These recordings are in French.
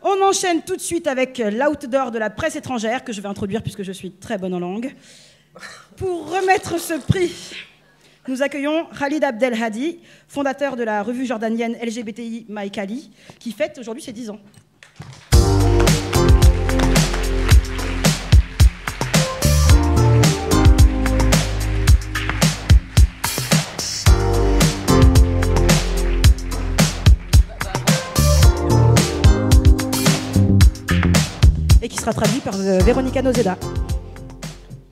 On enchaîne tout de suite avec l'outdoor de la presse étrangère, que je vais introduire puisque je suis très bonne en langue. Pour remettre ce prix, nous accueillons Khalid Abdelhadi, fondateur de la revue jordanienne LGBTI Maïkali, qui fête aujourd'hui ses 10 ans. Et qui sera traduit par Véronica Nozeda.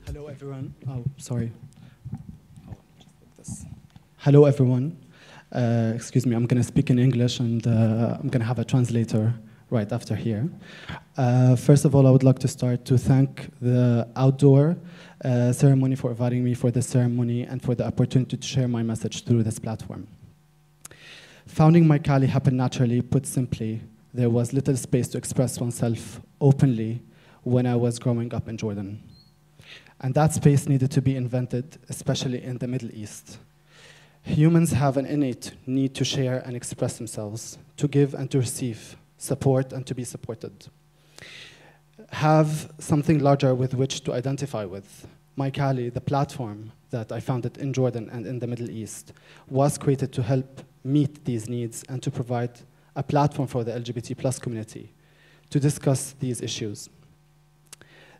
Hello everyone. Oh, sorry. Oh, just like this. Hello everyone. Excuse me, I'm going to speak in English and I'm going to have a translator right after here. First of all, I would like to start to thank the outdoor ceremony for inviting me for this ceremony and for the opportunity to share my message through this platform. Founding Maïkali happened naturally. Put simply, there was little space to express oneself openly when I was growing up in Jordan. And that space needed to be invented, especially in the Middle East. Humans have an innate need to share and express themselves, to give and to receive, support and to be supported. Have something larger with which to identify with. Maïkali, the platform that I founded in Jordan and in the Middle East, was created to help meet these needs and to provide a platform for the LGBT+ community to discuss these issues.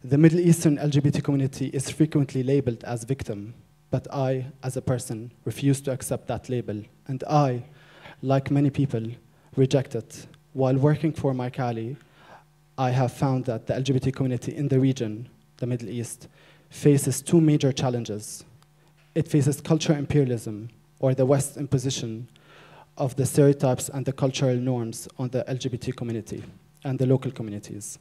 The Middle Eastern LGBT community is frequently labeled as victim, but I, as a person, refuse to accept that label. And I, like many people, reject it. While working for Maïkali, I have found that the LGBT community in the region, the Middle East, faces two major challenges. It faces cultural imperialism, or the West's imposition of the stereotypes and the cultural norms on the LGBT community and the local communities.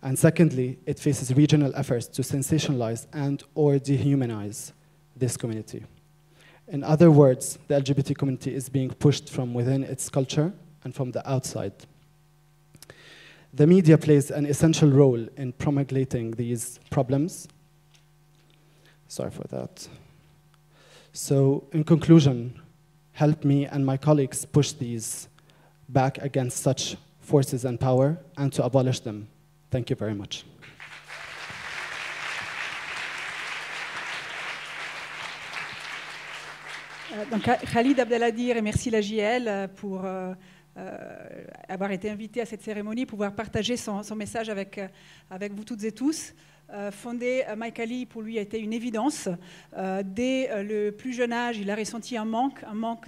And secondly, it faces regional efforts to sensationalize and or dehumanize this community. In other words, the LGBT community is being pushed from within its culture and from the outside. The media plays an essential role in promulgating these problems. Sorry for that. So, in conclusion, help me and my colleagues push these back against such forces and power and to abolish them. Thank you very much. Donc, Khalid Abdelhadi remercie la JL pour avoir été invité à cette cérémonie, pouvoir partager son message avec vous toutes et tous. Fonder Maïkali, pour lui, a été une évidence. Dès le plus jeune âge, il a ressenti un manque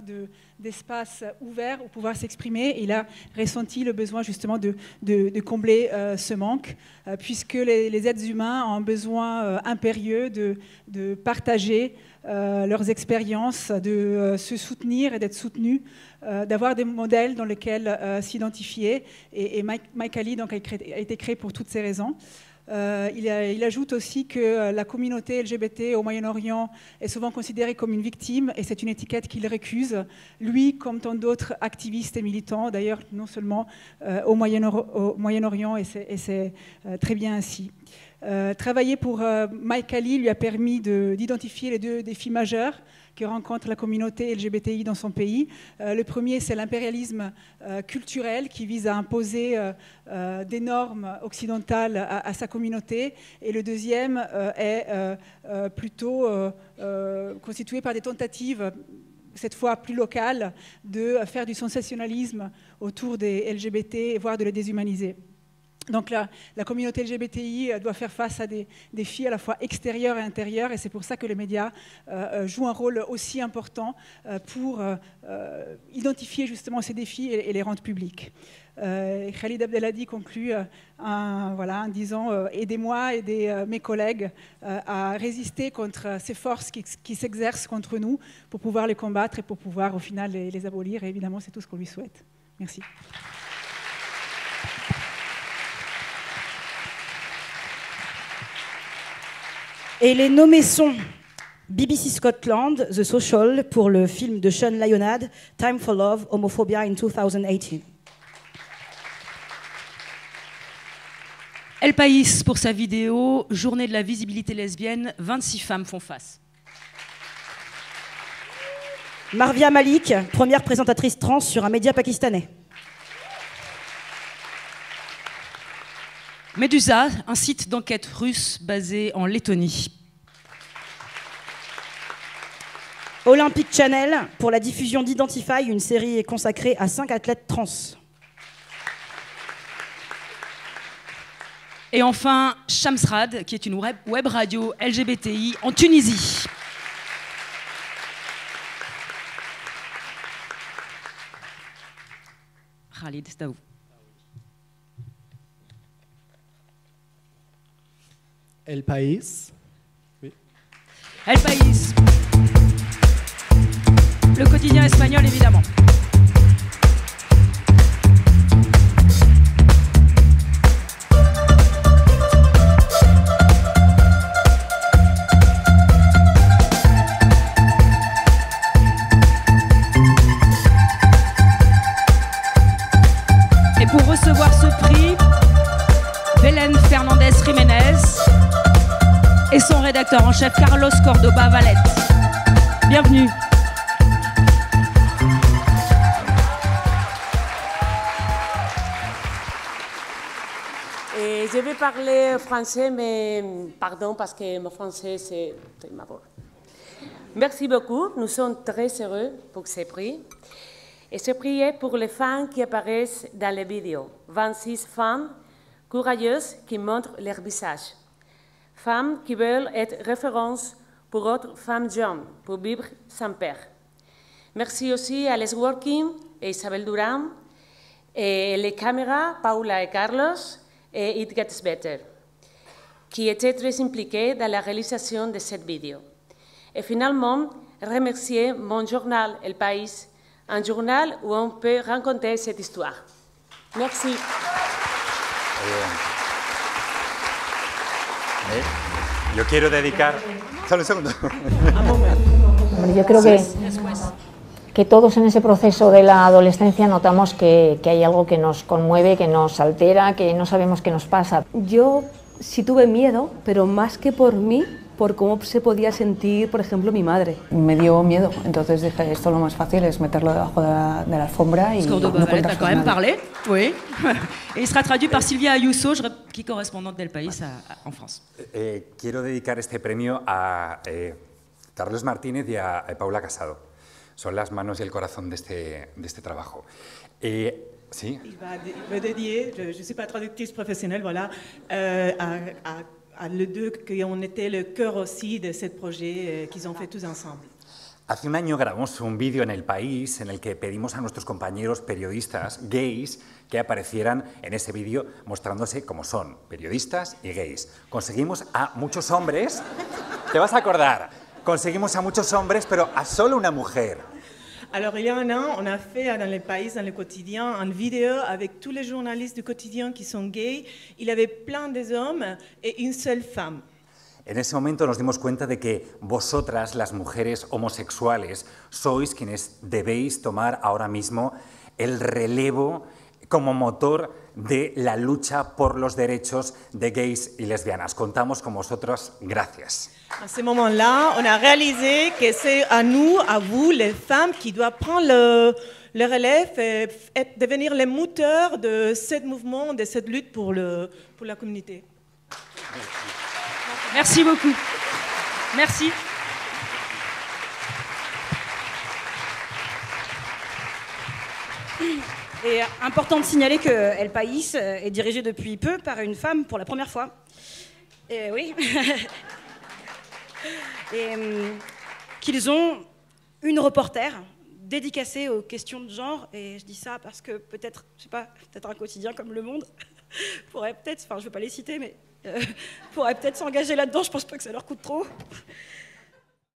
d'espace ouvert où pouvoir s'exprimer. Il a ressenti le besoin justement de combler ce manque, puisque les êtres humains ont un besoin impérieux de partager leurs expériences, de se soutenir et d'être soutenus, d'avoir des modèles dans lesquels s'identifier. Et Maïkali donc, a été créé pour toutes ces raisons. Il ajoute aussi que la communauté LGBT au Moyen-Orient est souvent considérée comme une victime et c'est une étiquette qu'il récuse, lui comme tant d'autres activistes et militants, d'ailleurs non seulement au Moyen-Orient et c'est très bien ainsi. Travailler pour Maïkali lui a permis d'identifier les deux défis majeurs que rencontre la communauté LGBTI dans son pays. Le premier, c'est l'impérialisme culturel qui vise à imposer des normes occidentales à sa communauté. Et le deuxième est plutôt constitué par des tentatives, cette fois plus locales, de faire du sensationnalisme autour des LGBT, voire de les déshumaniser. Donc la communauté LGBTI doit faire face à des défis à la fois extérieurs et intérieurs, et c'est pour ça que les médias jouent un rôle aussi important pour identifier justement ces défis et les rendre publics. Khalid Abdelhadi conclut en disant « Aidez-moi, aidez mes collègues à résister contre ces forces qui s'exercent contre nous pour pouvoir les combattre et pour pouvoir au final les abolir. » Et évidemment, c'est tout ce qu'on lui souhaite. Merci. Et les nommés sont BBC Scotland, The Social, pour le film de Sean Lyonad, Time for Love, Homophobia in 2018. El País pour sa vidéo Journée de la visibilité lesbienne, 26 femmes font face. Marvia Malik, première présentatrice trans sur un média pakistanais. Medusa, un site d'enquête russe basé en Lettonie. Olympic Channel, pour la diffusion d'Identify, une série consacrée à 5 athlètes trans. Et enfin, Shamsrad, qui est une web radio LGBTI en Tunisie. Khalid, c'est à vous. El País. Oui. El País. Le quotidien espagnol, évidemment. Et pour recevoir ce prix, Belén Fernández Jiménez et son rédacteur en chef Carlos Cordoba Valette. Bienvenue. Je vais parler français, mais pardon parce que mon français c'est ma voix. Merci beaucoup, nous sommes très heureux pour ce prix. Et ce prix est pour les femmes qui apparaissent dans les vidéos. 26 femmes courageuses qui montrent leur visage. Femmes qui veulent être référence pour autres femmes jeunes, pour vivre sans peur. Merci aussi à Les Working et Isabelle Durán, et les caméras, Paula et Carlos, et It Gets Better, qui étaient très impliqués dans la réalisation de cette vidéo. Et finalement, remercier mon journal El País, un journal où on peut raconter cette histoire. Merci. Yo quiero dedicar... Solo un segundo. Yo creo que todos en ese proceso de la adolescencia notamos que hay algo que nos conmueve, que nos altera, que no sabemos qué nos pasa. Yo sí tuve miedo, pero más que por mí, por cómo se podía sentir, por ejemplo, mi madre. Me dio miedo, entonces dije, esto lo más fácil es meterlo debajo de la alfombra y no Valette a contar quand même parlé, oui. Et il sera traduit par Sylvia Ayuso, qui est correspondante d'El País en France. Quiero dedicar este premio a Carlos Martínez y a Paula Casado. Son las manos y el corazón de este trabajo. ¿Sí? Il va dédier, je ne suis pas traductrice professionnelle, voilà, à les deux qui ont été le cœur aussi de ce projet qu'ils ont fait tous ensemble. Hace un año grabamos un vídeo en El País en el que pedimos a nuestros compañeros periodistas gays que aparecieran en ese vídeo mostrándose como son, periodistas y gays. Conseguimos a muchos hombres, te vas a acordar, conseguimos a muchos hombres, pero a solo una mujer. Alors, il y a un an, on a fait dans Le País, dans le quotidien, une vidéo avec tous les journalistes du quotidien qui sont gays. Il y avait plein d'hommes et une seule femme. En ese momento nos dimos cuenta de que vosotras, las mujeres homosexuales, sois quienes debéis tomar ahora mismo el relevo como motor de la lucha por los derechos de gays y lesbianas. Contamos con vosotros. Gracias. À ce moment-là, on a réalisé que c'est à nous, à vous, les femmes, qui doivent prendre le relève et devenir les moteurs de ce mouvement, de cette lutte pour la communauté. Merci beaucoup. Merci. Et important de signaler que El País est dirigé depuis peu par une femme pour la première fois. Et oui. Et qu'ils ont une reporter dédicacée aux questions de genre. Et je dis ça parce que peut-être, je sais pas, peut-être un quotidien comme Le Monde pourrait peut-être, enfin je ne veux pas les citer, mais pourrait peut-être s'engager là-dedans. Je pense pas que ça leur coûte trop.